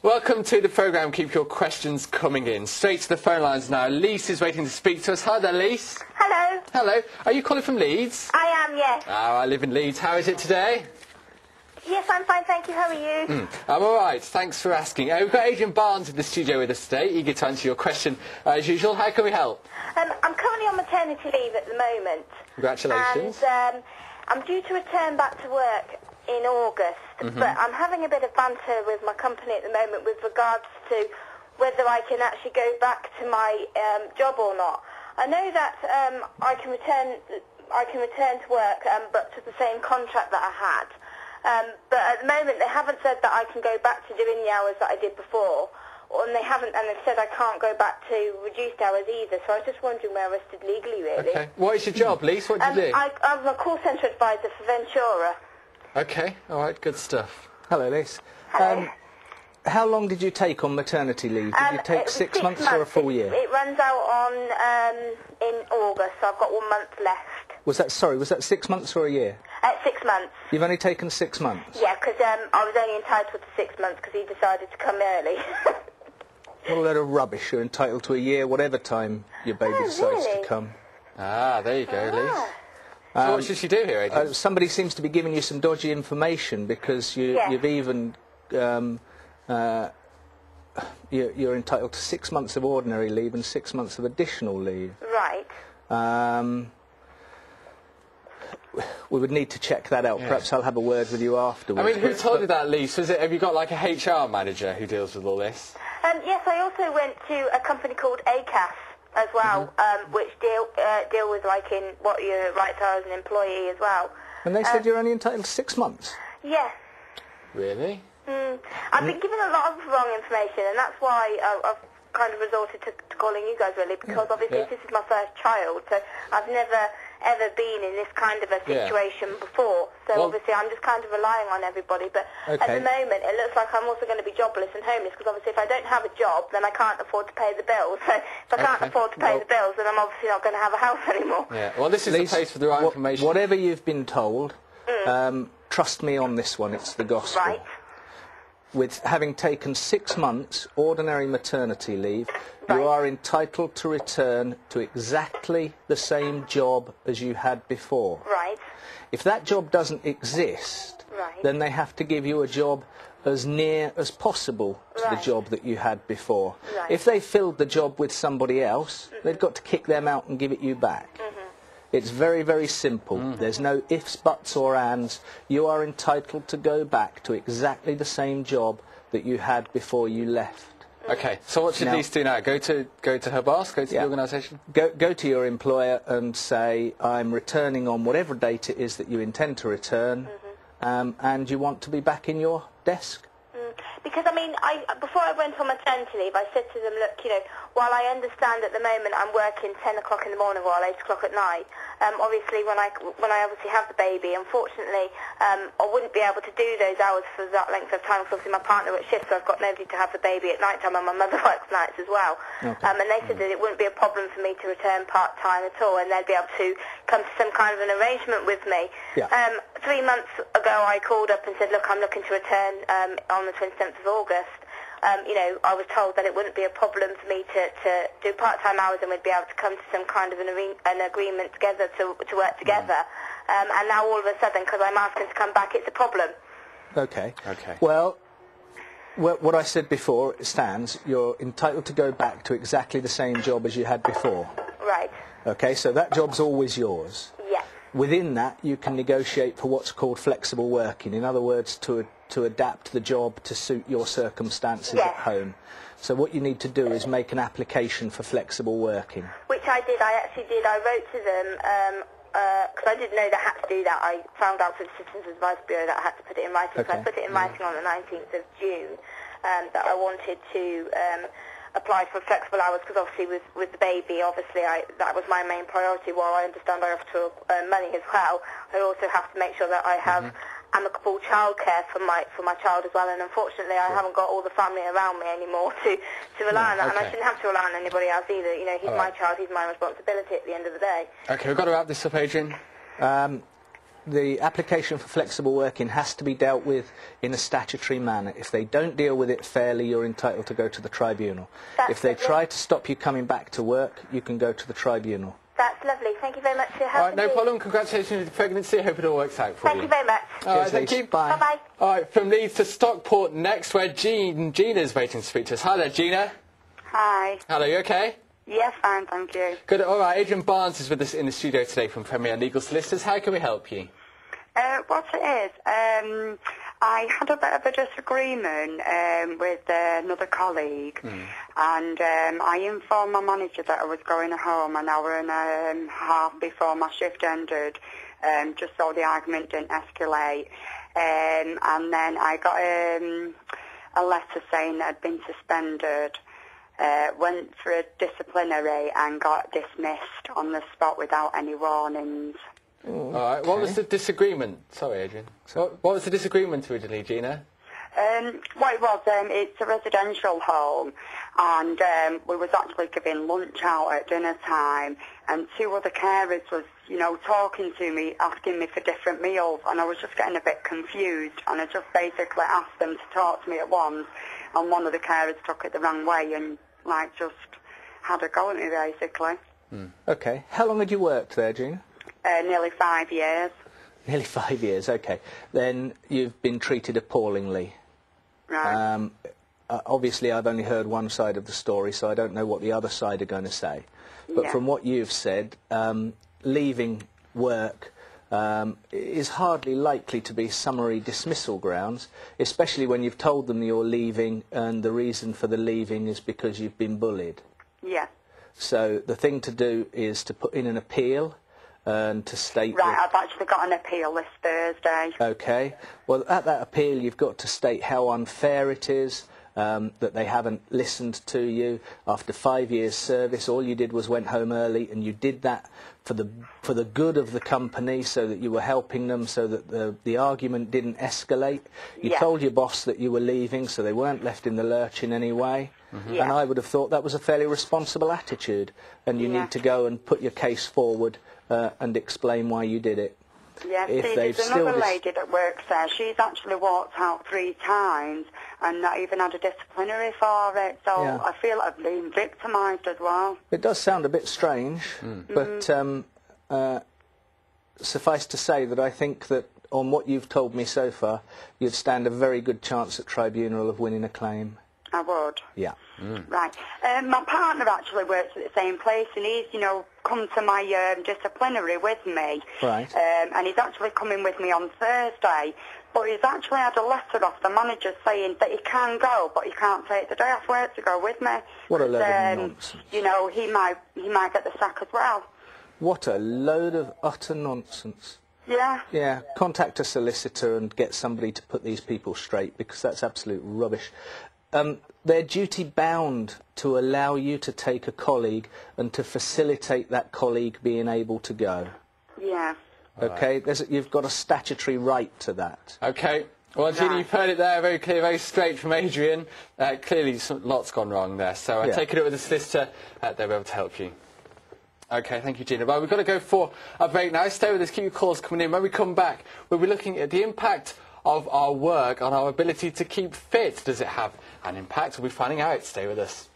Welcome to the programme. Keep your questions coming in. Straight to the phone lines now. Lise is waiting to speak to us. Hi there, Lise. Hello. Hello. Are you calling from Leeds? I am, yes. Oh, I live in Leeds. How is it today? Yes, I'm fine, thank you. How are you? I'm all right. Thanks for asking. We've got Adrian Barnes in the studio with us today, eager to answer your question as usual. How can we help? I'm currently on maternity leave at the moment. Congratulations. And I'm due to return back to work in August, but I'm having a bit of banter with my company at the moment with regards to whether I can actually go back to my job or not. I know that I can return to work, but to the same contract that I had. But at the moment they haven't said that I can go back to doing the hours that I did before, and they've said I can't go back to reduced hours either. So I was just wondering where I stood legally, really. Okay. What is your job, Lise? What do you do? I'm a call centre advisor for Ventura. Okay. All right. Good stuff. Hello, Lise. Hello. How long did you take on maternity leave? Did you take 6 months or a full year? It runs out in August, so I've got 1 month left. Was that 6 months or a year? 6 months. You've only taken 6 months? Yeah, because I was only entitled to 6 months because he decided to come early. What a load of rubbish. You're entitled to a year, whatever time your baby decides to come. Ah, there you go, Lise. So what should she do here, Adrian? Somebody seems to be giving you some dodgy information because you've even... you're entitled to 6 months of ordinary leave and 6 months of additional leave. Right. We would need to check that out. Yeah. Perhaps I'll have a word with you afterwards. I mean, who told you that, Lise? Have you got like a HR manager who deals with all this? Yes, I also went to a company called ACAS as well, which deal with like in what your rights are as an employee as well. And they said you're only entitled to 6 months? Yes. Really? I've been given a lot of wrong information, and that's why I've kind of resorted to calling you guys, really, because obviously this is my first child, so I've never ever been in this kind of a situation before, so obviously I'm just kind of relying on everybody, but at the moment it looks like I'm also going to be jobless and homeless, because obviously if I don't have a job then I can't afford to pay the bills, so if I can't afford to pay the bills then I'm obviously not going to have a house anymore. Yeah, well, this is the place for the right information. Whatever you've been told, trust me on this one, it's the gospel. Right. With having taken 6 months ordinary maternity leave, you are entitled to return to exactly the same job as you had before. Right. If that job doesn't exist, then they have to give you a job as near as possible to the job that you had before. Right. If they filled the job with somebody else, they've got to kick them out and give it you back. It's very, very simple. There's no ifs, buts or ands. You are entitled to go back to exactly the same job that you had before you left. Okay, so what should Lise do now? Go to her boss? Go to the organisation? Go to your employer and say, I'm returning on whatever date it is that you intend to return, and you want to be back in your desk. Because, I mean, before I went on maternity leave, I said to them, look, you know, while I understand at the moment I'm working 10 o'clock in the morning or 8 o'clock at night, obviously when I obviously have the baby, unfortunately, I wouldn't be able to do those hours for that length of time, because obviously my partner at shift, so I've got nobody to have the baby at night time, and my mother works nights as well. And they said that it wouldn't be a problem for me to return part-time at all, and they'd be able to come to some kind of an arrangement with me. 3 months ago I called up and said, look, I'm looking to return on the 27th of August. You know, I was told that it wouldn't be a problem for me to do part-time hours, and we'd be able to come to some kind of an agreement together to work together. And now all of a sudden, because I'm asking to come back, it's a problem. Okay. Well, what I said before stands. You're entitled to go back to exactly the same job as you had before. Right. Okay, so that job's always yours. Yes. Within that, you can negotiate for what's called flexible working. In other words, to adapt the job to suit your circumstances at home. So what you need to do is make an application for flexible working. Which I did. I actually did. I wrote to them because I didn't know that I had to do that. I found out through the Citizens Advice Bureau that I had to put it in writing. So I put it in writing on the 19th of June that I wanted to apply for flexible hours, because obviously with the baby, obviously that was my main priority. While I understand I have to earn money as well, I also have to make sure that I have amicable childcare for my child as well, and unfortunately I haven't got all the family around me anymore to rely on that, and I shouldn't have to rely on anybody else either. You know, he's my child, he's my responsibility at the end of the day. Okay, we've got to wrap this up, Adrian. the application for flexible working has to be dealt with in a statutory manner. If they don't deal with it fairly, you're entitled to go to the tribunal. If they try to stop you coming back to work, you can go to the tribunal. That's lovely. Thank you very much for your help. All right, no problem. Congratulations with the pregnancy. I hope it all works out for you. Thank you very much. All right, thank you. Bye. Bye-bye. All right, from Leeds to Stockport next, where Gina's waiting to speak to us. Hi there, Gina. Hi. Hello, you okay? Yes, fine, thank you. Good. All right, Adrian Barnes is with us in the studio today from Premier Legal Solicitors. How can we help you? What it is, I had a bit of a disagreement with another colleague, and I informed my manager that I was going home an hour and a half before my shift ended, just so the argument didn't escalate. And then I got a letter saying that I'd been suspended. Went for a disciplinary and got dismissed on the spot without any warnings. All right, what was the disagreement? Sorry, Adrian. What was the disagreement originally, Gina? What it was, it's a residential home, and we was actually giving lunch out at dinner time, and two other carers was, you know, talking to me, asking me for different meals, and I was just getting a bit confused, and I just basically asked them to talk to me at once, and one of the carers took it the wrong way and, like, just had a go at me, basically. Okay. How long had you worked there, Gina? Nearly 5 years. Nearly 5 years, okay. Then you've been treated appallingly. Right. Obviously, I've only heard one side of the story, so I don't know what the other side are going to say. But from what you've said, leaving work is hardly likely to be summary dismissal grounds, especially when you've told them you're leaving and the reason for the leaving is because you've been bullied. Yeah. So the thing to do is to put in an appeal and to state... Right, I've actually got an appeal this Thursday. Okay. Well, at that appeal, you've got to state how unfair it is, that they haven't listened to you. After 5 years' service, all you did was went home early, and you did that for the good of the company, so that you were helping them, so that the argument didn't escalate. You told your boss that you were leaving, so they weren't left in the lurch in any way. And I would have thought that was a fairly responsible attitude, and you need to go and put your case forward and explain why you did it. Yeah, see, there's another lady that works there. She's actually walked out 3 times and not even had a disciplinary for it. So I feel like I've been victimised as well. It does sound a bit strange, but suffice to say that I think that on what you've told me so far, you'd stand a very good chance at tribunal of winning a claim. I would. Yeah. Right. My partner actually works at the same place, and he's, you know, come to my disciplinary with me. Right. And he's actually coming with me on Thursday. But he's actually had a letter off the manager saying that he can go, but he can't take the day off work to go with me. What a load of nonsense. You know, he might get the sack as well. What a load of utter nonsense. Yeah. Yeah, contact a solicitor and get somebody to put these people straight, because that's absolute rubbish. They're duty-bound to allow you to take a colleague and to facilitate that colleague being able to go. Yeah. Okay, you've got a statutory right to that. Okay. Well, Gina, you've heard it there, very clear, very straight from Adrian. Clearly, lots gone wrong there, so I take it up with the solicitor. They'll be able to help you. Okay, thank you, Gina. Well, we've got to go for a break now. Stay with us, keep your calls coming in. When we come back, we'll be looking at the impact of our work on our ability to keep fit. Does it have an impact? We'll be finding out. Stay with us.